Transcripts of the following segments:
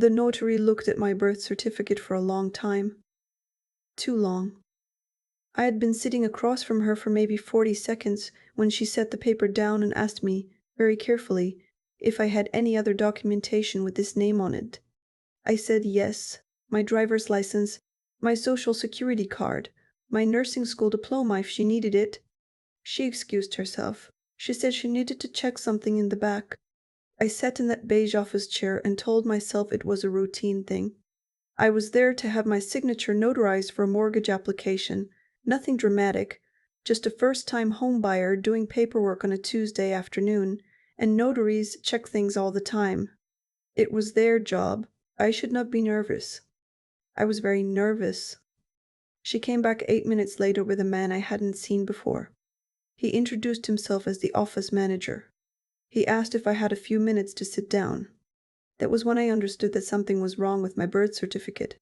The notary looked at my birth certificate for a long time. Too long. I had been sitting across from her for maybe 40 seconds when she set the paper down and asked me, very carefully, if I had any other documentation with this name on it. I said yes, my driver's license, my social security card, my nursing school diploma if she needed it. She excused herself. She said she needed to check something in the back. I sat in that beige office chair and told myself it was a routine thing. I was there to have my signature notarized for a mortgage application. Nothing dramatic, just a first-time home buyer doing paperwork on a Tuesday afternoon, and notaries check things all the time. It was their job. I should not be nervous. I was very nervous. She came back 8 minutes later with a man I hadn't seen before. He introduced himself as the office manager. He asked if I had a few minutes to sit down. That was when I understood that something was wrong with my birth certificate.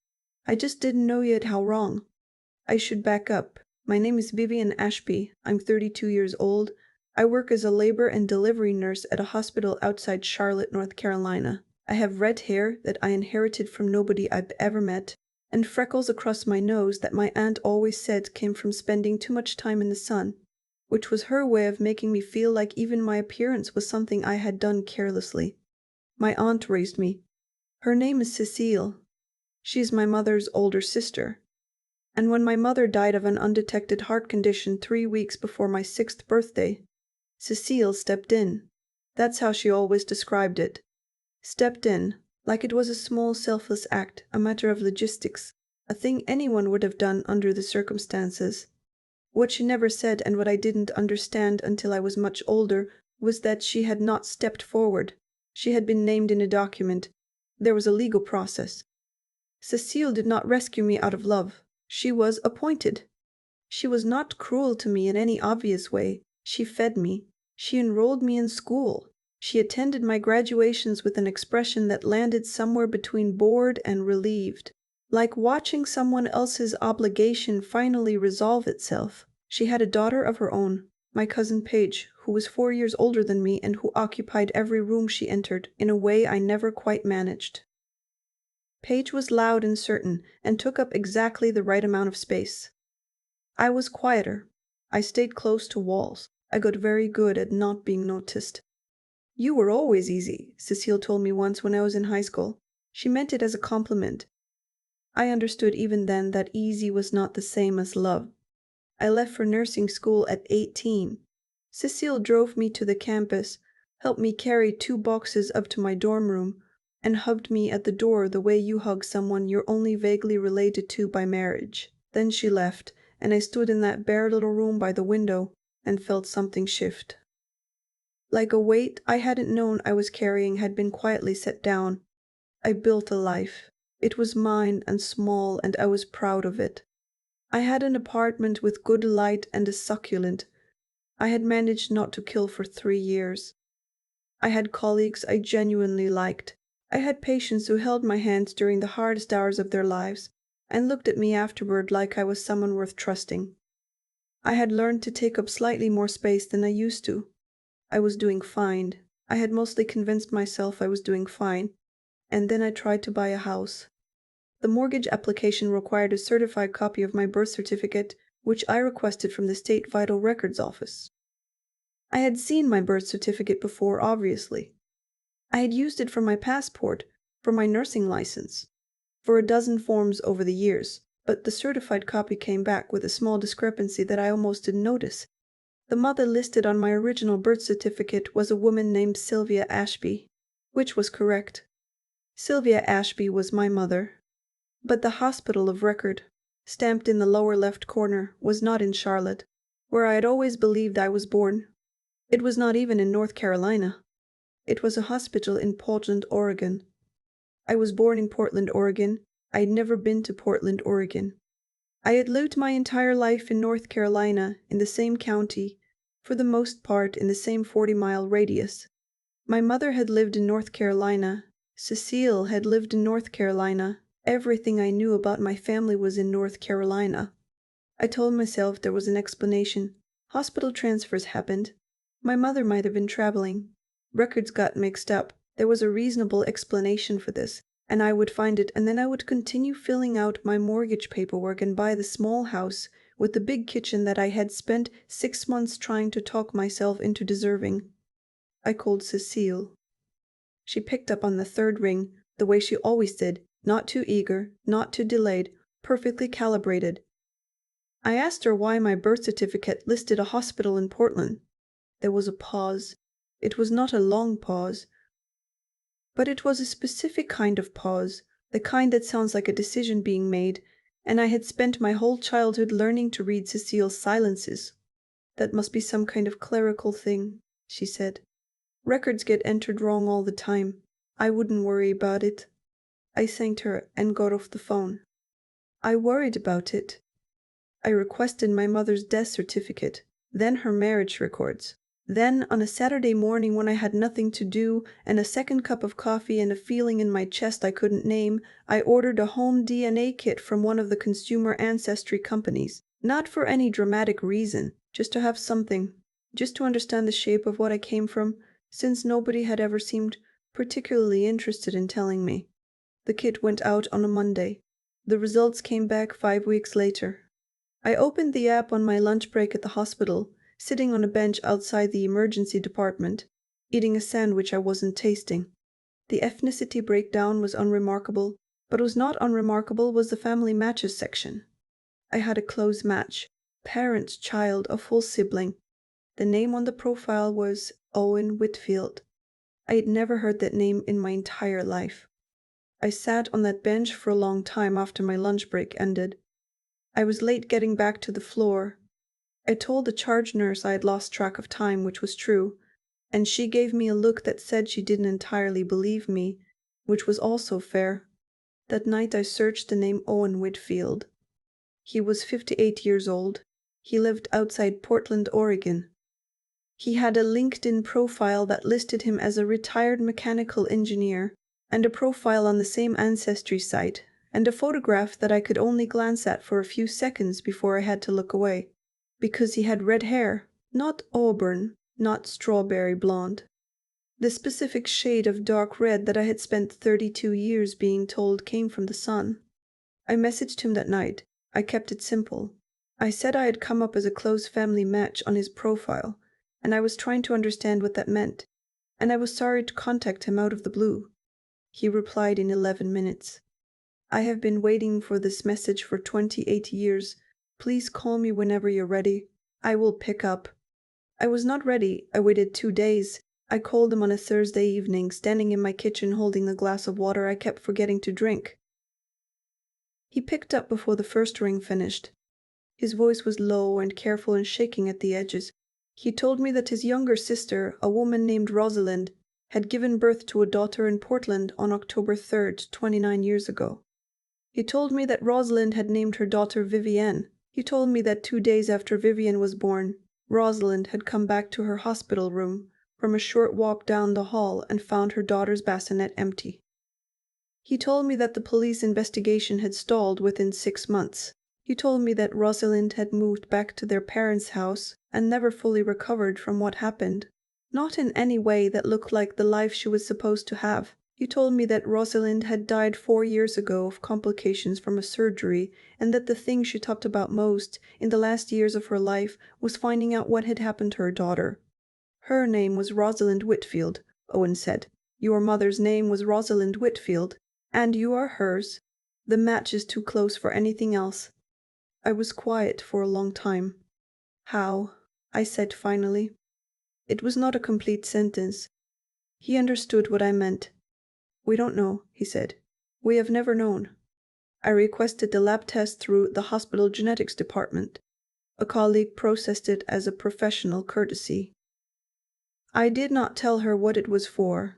I just didn't know yet how wrong. I should back up. My name is Vivienne Ashby. I'm 32 years old. I work as a labor and delivery nurse at a hospital outside Charlotte, North Carolina. I have red hair that I inherited from nobody I've ever met, and freckles across my nose that my aunt always said came from spending too much time in the sun, which was her way of making me feel like even my appearance was something I had done carelessly. My aunt raised me. Her name is Cecile. She's my mother's older sister. And when my mother died of an undetected heart condition 3 weeks before my 6th birthday, Cecile stepped in. That's how she always described it. Stepped in, like it was a small selfless act, a matter of logistics, a thing anyone would have done under the circumstances. What she never said, and what I didn't understand until I was much older, was that she had not stepped forward. She had been named in a document. There was a legal process. Cecile did not rescue me out of love. She was appointed. She was not cruel to me in any obvious way. She fed me. She enrolled me in school. She attended my graduations with an expression that landed somewhere between bored and relieved, like watching someone else's obligation finally resolve itself. She had a daughter of her own, my cousin Paige, who was 4 years older than me and who occupied every room she entered in a way I never quite managed. Paige was loud and certain and took up exactly the right amount of space. I was quieter. I stayed close to walls. I got very good at not being noticed. "You were always easy," Cecile told me once when I was in high school. She meant it as a compliment. I understood even then that easy was not the same as love. I left for nursing school at 18. Cecile drove me to the campus, helped me carry 2 boxes up to my dorm room, and hugged me at the door the way you hug someone you're only vaguely related to by marriage. Then she left, and I stood in that bare little room by the window and felt something shift. Like a weight I hadn't known I was carrying had been quietly set down. I built a life. It was mine and small, and I was proud of it. I had an apartment with good light and a succulent. I had managed not to kill for 3 years. I had colleagues I genuinely liked. I had patients who held my hands during the hardest hours of their lives and looked at me afterward like I was someone worth trusting. I had learned to take up slightly more space than I used to. I was doing fine. I had mostly convinced myself I was doing fine. And then I tried to buy a house. The mortgage application required a certified copy of my birth certificate, which I requested from the State Vital Records Office. I had seen my birth certificate before, obviously. I had used it for my passport, for my nursing license, for a dozen forms over the years, but the certified copy came back with a small discrepancy that I almost didn't notice. The mother listed on my original birth certificate was a woman named Sylvia Ashby, which was correct. Sylvia Ashby was my mother. But the hospital of record, stamped in the lower left corner, was not in Charlotte, where I had always believed I was born. It was not even in North Carolina. It was a hospital in Portland, Oregon. I was born in Portland, Oregon. I had never been to Portland, Oregon. I had lived my entire life in North Carolina, in the same county, for the most part in the same 40-mile radius. My mother had lived in North Carolina. Cecile had lived in North Carolina. Everything I knew about my family was in North Carolina. I told myself there was an explanation. Hospital transfers happened. My mother might have been traveling. Records got mixed up. There was a reasonable explanation for this. and I would find it, and then I would continue filling out my mortgage paperwork and buy the small house with the big kitchen that I had spent 6 months trying to talk myself into deserving. I called Cecile. She picked up on the third ring, the way she always did, not too eager, not too delayed, perfectly calibrated. I asked her why my birth certificate listed a hospital in Portland. There was a pause. It was not a long pause, but it was a specific kind of pause, the kind that sounds like a decision being made, and I had spent my whole childhood learning to read Cecile's silences. That must be some kind of clerical thing, she said. Records get entered wrong all the time. I wouldn't worry about it. I thanked her and got off the phone. I worried about it. I requested my mother's death certificate, then her marriage records. Then, on a Saturday morning when I had nothing to do and a second cup of coffee and a feeling in my chest I couldn't name, I ordered a home DNA kit from one of the consumer ancestry companies. Not for any dramatic reason, just to have something, just to understand the shape of what I came from, since nobody had ever seemed particularly interested in telling me. The kit went out on a Monday. The results came back 5 weeks later. I opened the app on my lunch break at the hospital, sitting on a bench outside the emergency department, eating a sandwich I wasn't tasting. The ethnicity breakdown was unremarkable, but what was not unremarkable was the family matches section. I had a close match, parent, child, a full sibling. The name on the profile was Owen Whitfield. I had never heard that name in my entire life. I sat on that bench for a long time after my lunch break ended. I was late getting back to the floor. I told the charge nurse I had lost track of time, which was true, and she gave me a look that said she didn't entirely believe me, which was also fair. That night I searched the name Owen Whitfield. He was 58 years old. He lived outside Portland, Oregon. He had a LinkedIn profile that listed him as a retired mechanical engineer, and a profile on the same ancestry site, and a photograph that I could only glance at for a few seconds before I had to look away. Because he had red hair, not auburn, not strawberry blonde. The specific shade of dark red that I had spent 32 years being told came from the sun. I messaged him that night. I kept it simple. I said I had come up as a close family match on his profile, and I was trying to understand what that meant, and I was sorry to contact him out of the blue. He replied in 11 minutes. I have been waiting for this message for 28 years. Please call me whenever you're ready. I will pick up. I was not ready. I waited 2 days. I called him on a Thursday evening, standing in my kitchen holding the glass of water I kept forgetting to drink. He picked up before the first ring finished. His voice was low and careful and shaking at the edges. He told me that his younger sister, a woman named Rosalind, had given birth to a daughter in Portland on October 3rd, 29 years ago. He told me that Rosalind had named her daughter Vivienne. He told me that 2 days after Vivienne was born, Rosalind had come back to her hospital room from a short walk down the hall and found her daughter's bassinet empty. He told me that the police investigation had stalled within 6 months. He told me that Rosalind had moved back to their parents' house and never fully recovered from what happened. Not in any way that looked like the life she was supposed to have. He told me that Rosalind had died 4 years ago of complications from a surgery, and that the thing she talked about most in the last years of her life was finding out what had happened to her daughter. Her name was Rosalind Whitfield, Owen said. Your mother's name was Rosalind Whitfield, and you are hers. The match is too close for anything else. I was quiet for a long time. How? I said finally. It was not a complete sentence. He understood what I meant. We don't know, he said. We have never known. I requested the lab test through the hospital genetics department. A colleague processed it as a professional courtesy. I did not tell her what it was for.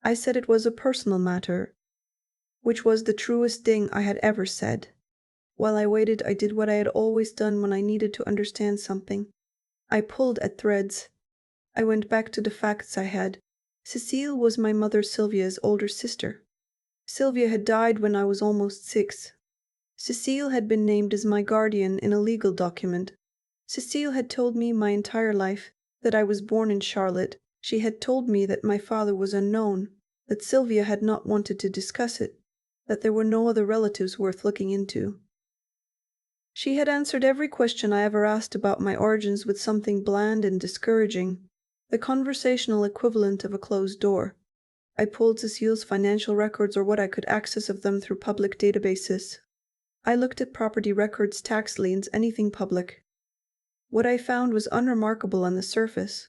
I said it was a personal matter, which was the truest thing I had ever said. While I waited, I did what I had always done when I needed to understand something. I pulled at threads. I went back to the facts I had. Cecile was my mother Sylvia's older sister. Sylvia had died when I was almost 6. Cecile had been named as my guardian in a legal document. Cecile had told me my entire life that I was born in Charlotte. She had told me that my father was unknown, that Sylvia had not wanted to discuss it, that there were no other relatives worth looking into. She had answered every question I ever asked about my origins with something bland and discouraging, the conversational equivalent of a closed door. I pulled Cecile's financial records or what I could access of them through public databases. I looked at property records, tax liens, anything public. What I found was unremarkable on the surface,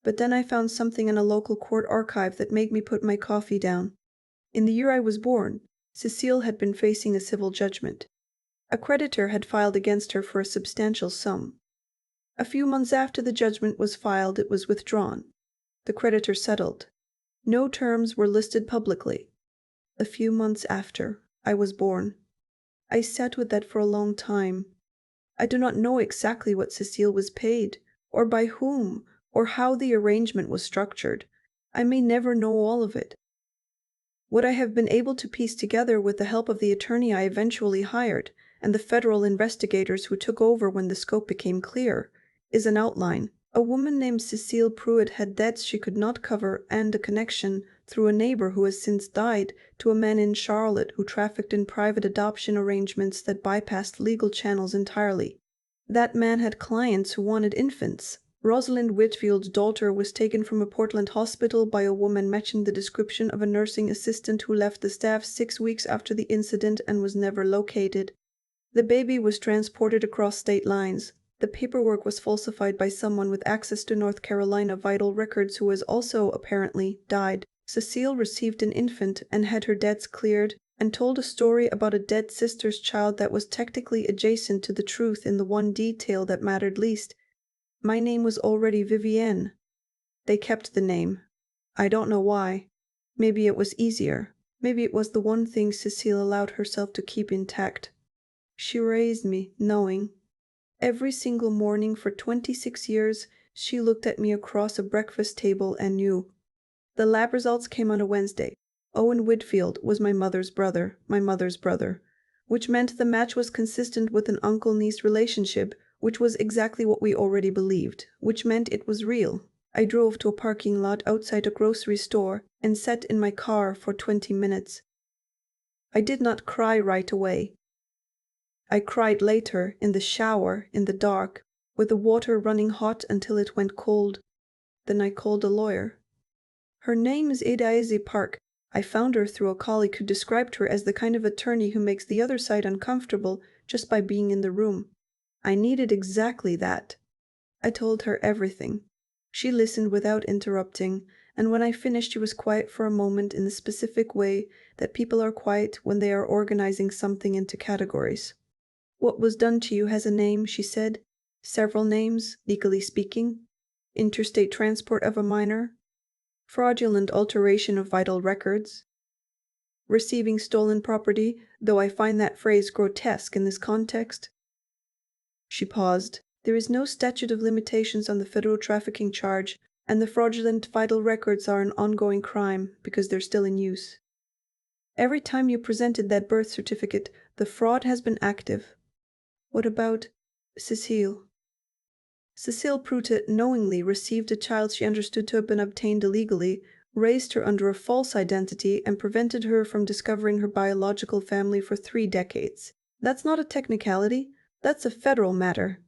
but then I found something in a local court archive that made me put my coffee down. In the year I was born, Cecile had been facing a civil judgment. A creditor had filed against her for a substantial sum. A few months after the judgment was filed, it was withdrawn. The creditor settled. No terms were listed publicly. A few months after, I was born. I sat with that for a long time. I do not know exactly what Cecile was paid, or by whom, or how the arrangement was structured. I may never know all of it. What I have been able to piece together with the help of the attorney I eventually hired and the federal investigators who took over when the scope became clear is an outline. A woman named Cecile Pruitt had debts she could not cover and a connection, through a neighbor who has since died, to a man in Charlotte who trafficked in private adoption arrangements that bypassed legal channels entirely. That man had clients who wanted infants. Rosalind Whitfield's daughter was taken from a Portland hospital by a woman matching the description of a nursing assistant who left the staff 6 weeks after the incident and was never located. The baby was transported across state lines. The paperwork was falsified by someone with access to North Carolina vital records who has also, apparently, died. Cecile received an infant and had her debts cleared, and told a story about a dead sister's child that was technically adjacent to the truth in the one detail that mattered least. My name was already Vivienne. They kept the name. I don't know why. Maybe it was easier. Maybe it was the one thing Cecile allowed herself to keep intact. She raised me, knowing. Every single morning for 26 years, she looked at me across a breakfast table and knew. The lab results came on a Wednesday. Owen Whitfield was my mother's brother, which meant the match was consistent with an uncle-niece relationship, which was exactly what we already believed, which meant it was real. I drove to a parking lot outside a grocery store and sat in my car for 20 minutes. I did not cry right away. I cried later, in the shower, in the dark, with the water running hot until it went cold. Then I called a lawyer. Her name is Edaeze Park. I found her through a colleague who described her as the kind of attorney who makes the other side uncomfortable just by being in the room. I needed exactly that. I told her everything. She listened without interrupting, and when I finished she was quiet for a moment in the specific way that people are quiet when they are organizing something into categories. What was done to you has a name, she said. Several names, legally speaking. Interstate transport of a minor. Fraudulent alteration of vital records. Receiving stolen property, though I find that phrase grotesque in this context. She paused. There is no statute of limitations on the federal trafficking charge, and the fraudulent vital records are an ongoing crime because they're still in use. Every time you presented that birth certificate, the fraud has been active. What about Cecile? Cecile Pruitt knowingly received a child she understood to have been obtained illegally, raised her under a false identity, and prevented her from discovering her biological family for 3 decades. That's not a technicality. That's a federal matter.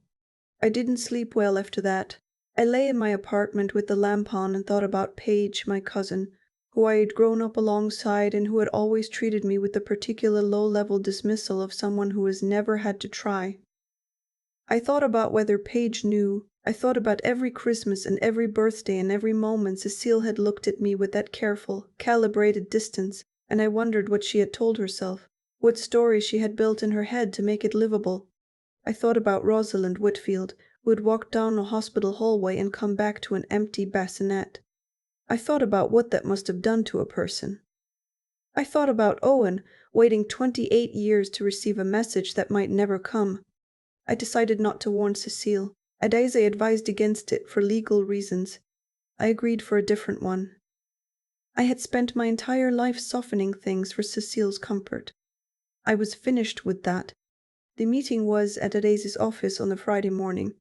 I didn't sleep well after that. I lay in my apartment with the lamp on and thought about Paige, my cousin, who I had grown up alongside and who had always treated me with the particular low-level dismissal of someone who has never had to try. I thought about whether Paige knew. I thought about every Christmas and every birthday and every moment Cecile had looked at me with that careful, calibrated distance, and I wondered what she had told herself, what stories she had built in her head to make it livable. I thought about Rosalind Whitfield, who had walked down a hospital hallway and come back to an empty bassinet. I thought about what that must have done to a person. I thought about Owen, waiting 28 years to receive a message that might never come. I decided not to warn Cecile. Edaeze advised against it for legal reasons. I agreed for a different one. I had spent my entire life softening things for Cecile's comfort. I was finished with that. The meeting was at Edaze's office on a Friday morning.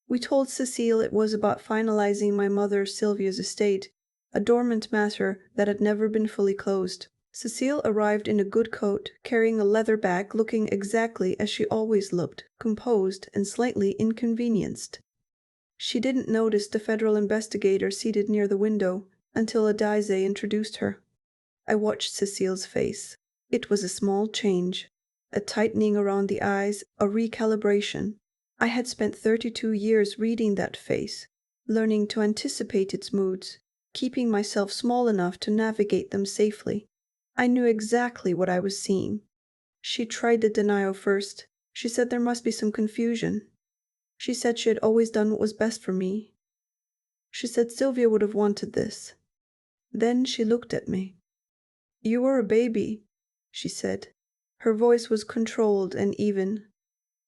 We told Cecile it was about finalizing my mother Sylvia's estate, a dormant matter that had never been fully closed. Cecile arrived in a good coat, carrying a leather bag, looking exactly as she always looked, composed and slightly inconvenienced. She didn't notice the federal investigator seated near the window until Adize introduced her. I watched Cecile's face. It was a small change, a tightening around the eyes, a recalibration. I had spent 32 years reading that face, learning to anticipate its moods, keeping myself small enough to navigate them safely. I knew exactly what I was seeing. She tried the denial first. She said there must be some confusion. She said she had always done what was best for me. She said Sylvia would have wanted this. Then she looked at me. "You were a baby," she said. Her voice was controlled and even.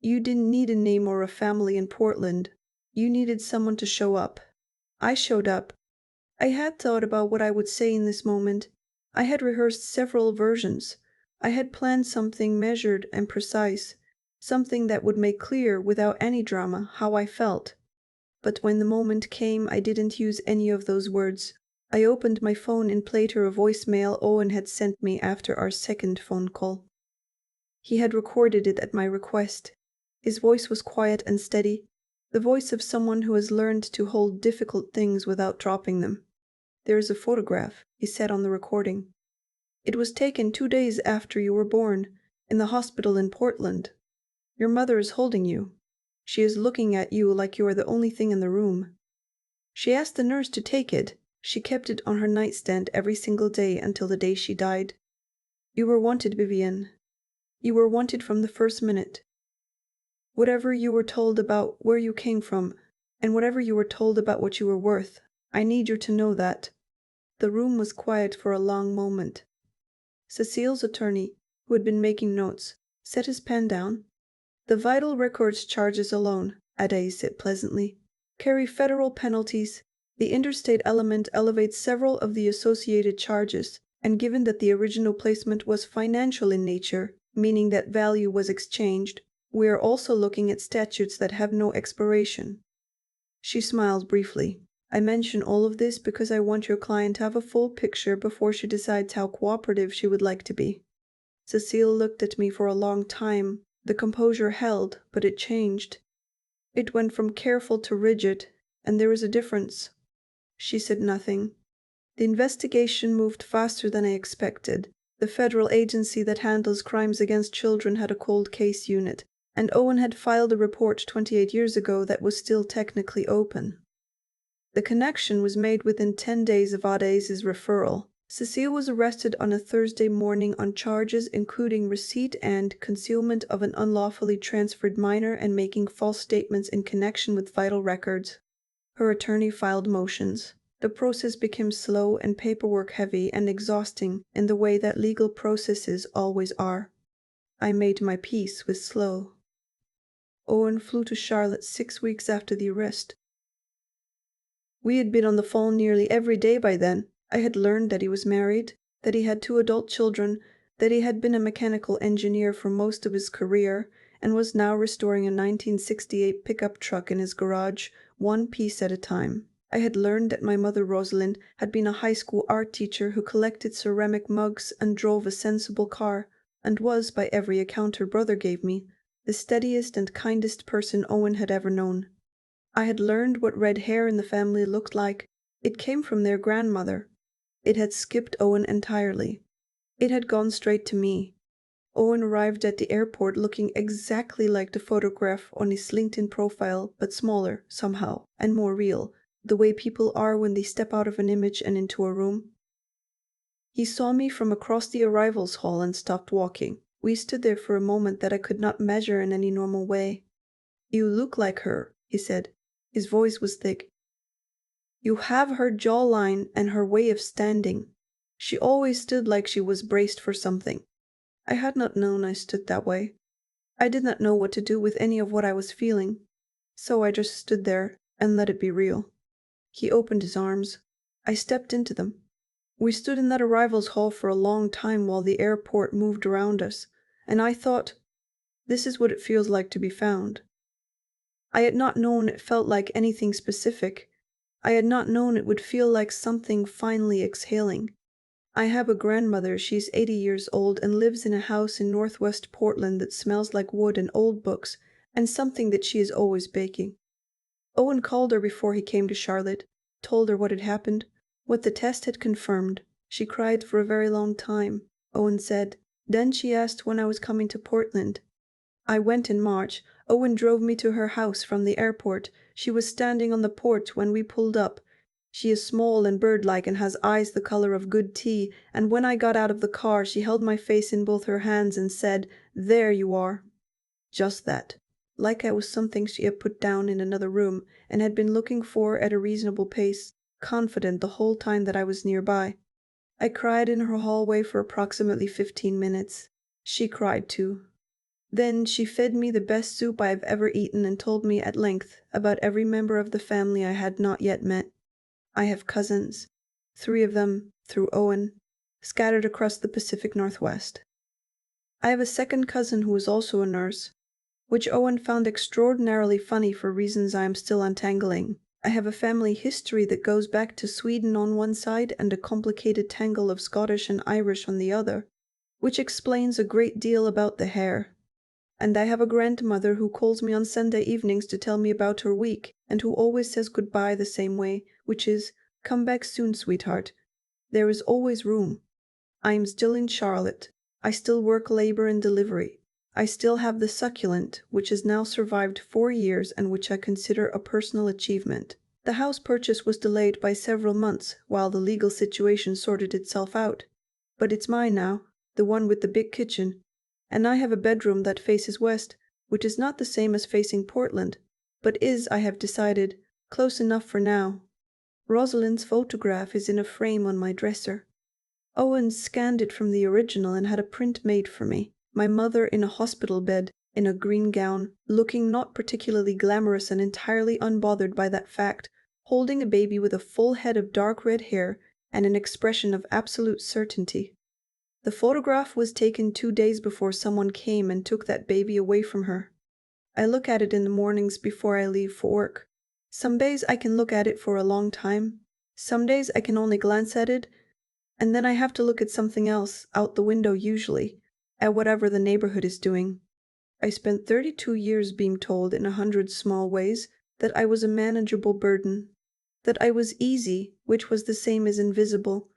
"You didn't need a name or a family in Portland. You needed someone to show up. I showed up. I had thought about what I would say in this moment. I had rehearsed several versions. I had planned something measured and precise, something that would make clear without any drama how I felt. But when the moment came, I didn't use any of those words. I opened my phone and played her a voicemail Owen had sent me after our second phone call. He had recorded it at my request. His voice was quiet and steady, the voice of someone who has learned to hold difficult things without dropping them. "There is a photograph," he said on the recording. "It was taken 2 days after you were born, in the hospital in Portland. Your mother is holding you. She is looking at you like you are the only thing in the room. She asked the nurse to take it. She kept it on her nightstand every single day until the day she died. You were wanted, Vivienne. You were wanted from the first minute. Whatever you were told about where you came from, and whatever you were told about what you were worth, I need you to know that." The room was quiet for a long moment. Cecile's attorney, who had been making notes, set his pen down. "The vital records charges alone," Ade said pleasantly, "carry federal penalties. The interstate element elevates several of the associated charges, and given that the original placement was financial in nature, meaning that value was exchanged, we are also looking at statutes that have no expiration." She smiled briefly. "I mention all of this because I want your client to have a full picture before she decides how cooperative she would like to be." Cecile looked at me for a long time. The composure held, but it changed. It went from careful to rigid, and there is a difference. She said nothing. The investigation moved faster than I expected. The federal agency that handles crimes against children had a cold case unit, and Owen had filed a report 28 years ago that was still technically open. The connection was made within 10 days of Ade's referral. Cecile was arrested on a Thursday morning on charges including receipt and concealment of an unlawfully transferred minor and making false statements in connection with vital records. Her attorney filed motions. The process became slow and paperwork heavy and exhausting in the way that legal processes always are. I made my peace with slow. Owen flew to Charlotte 6 weeks after the arrest. We had been on the phone nearly every day by then. I had learned that he was married, that he had 2 adult children, that he had been a mechanical engineer for most of his career, and was now restoring a 1968 pickup truck in his garage, one piece at a time. I had learned that my mother Rosalind had been a high school art teacher who collected ceramic mugs and drove a sensible car, and was, by every account her brother gave me, the steadiest and kindest person Owen had ever known. I had learned what red hair in the family looked like. It came from their grandmother. It had skipped Owen entirely. It had gone straight to me. Owen arrived at the airport looking exactly like the photograph on his LinkedIn profile, but smaller, somehow, and more real, the way people are when they step out of an image and into a room. He saw me from across the arrivals hall and stopped walking. We stood there for a moment that I could not measure in any normal way. "You look like her," he said. His voice was thick. "You have her jawline and her way of standing. She always stood like she was braced for something." I had not known I stood that way. I did not know what to do with any of what I was feeling. So I just stood there and let it be real. He opened his arms. I stepped into them. We stood in that arrivals hall for a long time while the airport moved around us, and I thought, this is what it feels like to be found. I had not known it felt like anything specific. I had not known it would feel like something finally exhaling. I have a grandmother, she's 80 years old and lives in a house in northwest Portland that smells like wood and old books, and something that she is always baking. Owen called her before he came to Charlotte, told her what had happened, what the test had confirmed. She cried for a very long time, Owen said. Then she asked when I was coming to Portland. I went in March. Owen drove me to her house from the airport. She was standing on the porch when we pulled up. She is small and bird-like and has eyes the color of good tea, and when I got out of the car she held my face in both her hands and said, "There you are." Just that. Like I was something she had put down in another room and had been looking for at a reasonable pace, confident the whole time that I was nearby. I cried in her hallway for approximately 15 minutes. She cried too. Then she fed me the best soup I have ever eaten and told me at length about every member of the family I had not yet met. I have cousins, 3 of them, through Owen, scattered across the Pacific Northwest. I have a second cousin who is also a nurse, which Owen found extraordinarily funny for reasons I am still untangling. I have a family history that goes back to Sweden on one side and a complicated tangle of Scottish and Irish on the other, which explains a great deal about the hair. And I have a grandmother who calls me on Sunday evenings to tell me about her week, and who always says goodbye the same way, which is, "Come back soon, sweetheart. There is always room." I am still in Charlotte. I still work labor and delivery. I still have the succulent, which has now survived 4 years and which I consider a personal achievement. The house purchase was delayed by several months while the legal situation sorted itself out. But it's mine now, the one with the big kitchen. And I have a bedroom that faces west, which is not the same as facing Portland, but is, I have decided, close enough for now. Rosalind's photograph is in a frame on my dresser. Owen scanned it from the original and had a print made for me. My mother in a hospital bed, in a green gown, looking not particularly glamorous and entirely unbothered by that fact, holding a baby with a full head of dark red hair and an expression of absolute certainty. The photograph was taken 2 days before someone came and took that baby away from her. I look at it in the mornings before I leave for work. Some days I can look at it for a long time. Some days I can only glance at it, and then I have to look at something else, out the window usually, at whatever the neighborhood is doing. I spent 32 years being told in 100 small ways that I was a manageable burden, that I was easy, which was the same as invisible,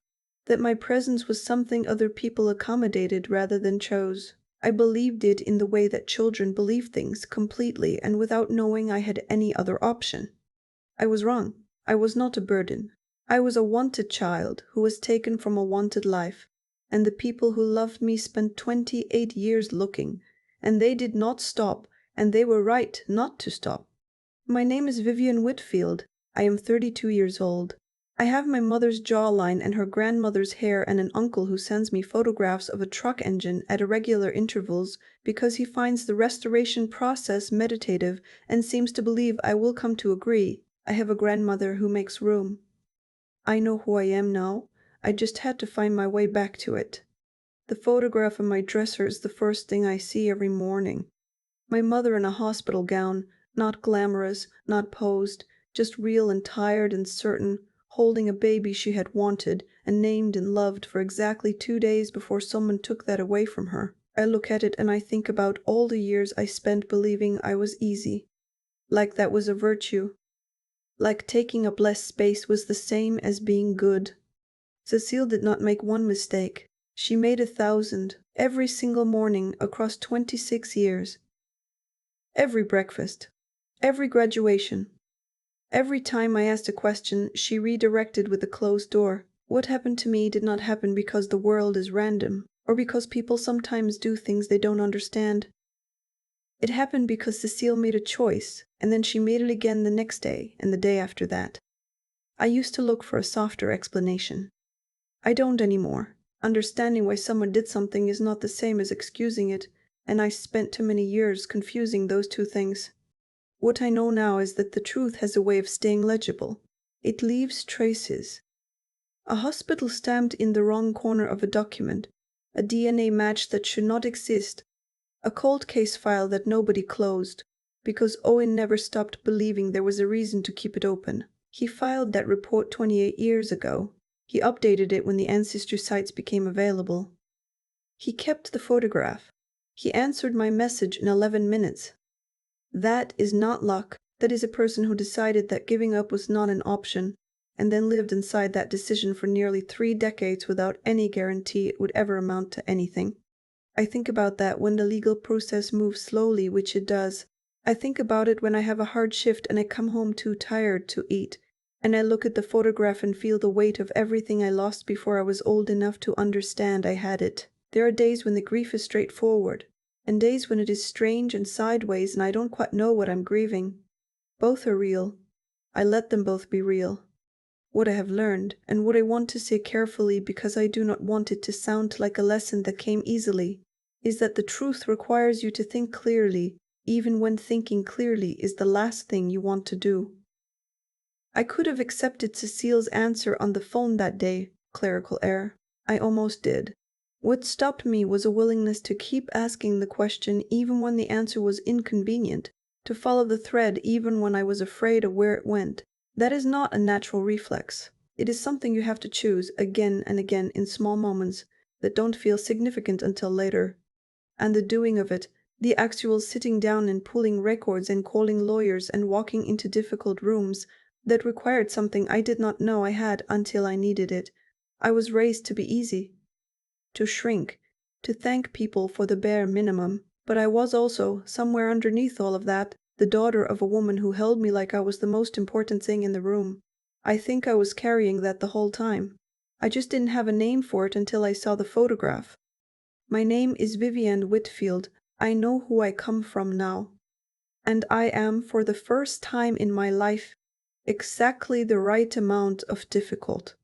that my presence was something other people accommodated rather than chose. I believed it in the way that children believe things, completely and without knowing I had any other option. I was wrong. I was not a burden. I was a wanted child who was taken from a wanted life, and the people who loved me spent 28 years looking, and they did not stop, and they were right not to stop. My name is Vivienne Whitfield. I am 32 years old. I have my mother's jawline and her grandmother's hair and an uncle who sends me photographs of a truck engine at irregular intervals because he finds the restoration process meditative and seems to believe I will come to agree. I have a grandmother who makes room. I know who I am now. I just had to find my way back to it. The photograph on my dresser is the first thing I see every morning. My mother in a hospital gown, not glamorous, not posed, just real and tired and certain, holding a baby she had wanted and named and loved for exactly 2 days before someone took that away from her. I look at it and I think about all the years I spent believing I was easy, like that was a virtue, like taking up less space was the same as being good. Cecile did not make one mistake. She made 1,000 every single morning across 26 years. Every breakfast, every graduation. Every time I asked a question, she redirected with a closed door. What happened to me did not happen because the world is random, or because people sometimes do things they don't understand. It happened because Cecile made a choice, and then she made it again the next day and the day after that. I used to look for a softer explanation. I don't anymore. Understanding why someone did something is not the same as excusing it, and I spent too many years confusing those two things. What I know now is that the truth has a way of staying legible. It leaves traces. A hospital stamped in the wrong corner of a document, a DNA match that should not exist, a cold case file that nobody closed, because Owen never stopped believing there was a reason to keep it open. He filed that report 28 years ago. He updated it when the ancestry sites became available. He kept the photograph. He answered my message in 11 minutes. That is not luck. That is a person who decided that giving up was not an option, and then lived inside that decision for nearly 3 decades without any guarantee it would ever amount to anything. I think about that when the legal process moves slowly, which it does. I think about it when I have a hard shift and I come home too tired to eat, and I look at the photograph and feel the weight of everything I lost before I was old enough to understand I had it. There are days when the grief is straightforward, and days when it is strange and sideways and I don't quite know what I'm grieving. Both are real. I let them both be real. What I have learned, and what I want to say carefully because I do not want it to sound like a lesson that came easily, is that the truth requires you to think clearly, even when thinking clearly is the last thing you want to do. I could have accepted Cecile's answer on the phone that day, clerical error. I almost did. What stopped me was a willingness to keep asking the question even when the answer was inconvenient, to follow the thread even when I was afraid of where it went. That is not a natural reflex. It is something you have to choose again and again in small moments that don't feel significant until later. And the doing of it, the actual sitting down and pulling records and calling lawyers and walking into difficult rooms, that required something I did not know I had until I needed it. I was raised to be easy, to shrink, to thank people for the bare minimum. But I was also, somewhere underneath all of that, the daughter of a woman who held me like I was the most important thing in the room. I think I was carrying that the whole time. I just didn't have a name for it until I saw the photograph. My name is Vivienne Whitfield. I know who I come from now. And I am, for the first time in my life, exactly the right amount of difficult.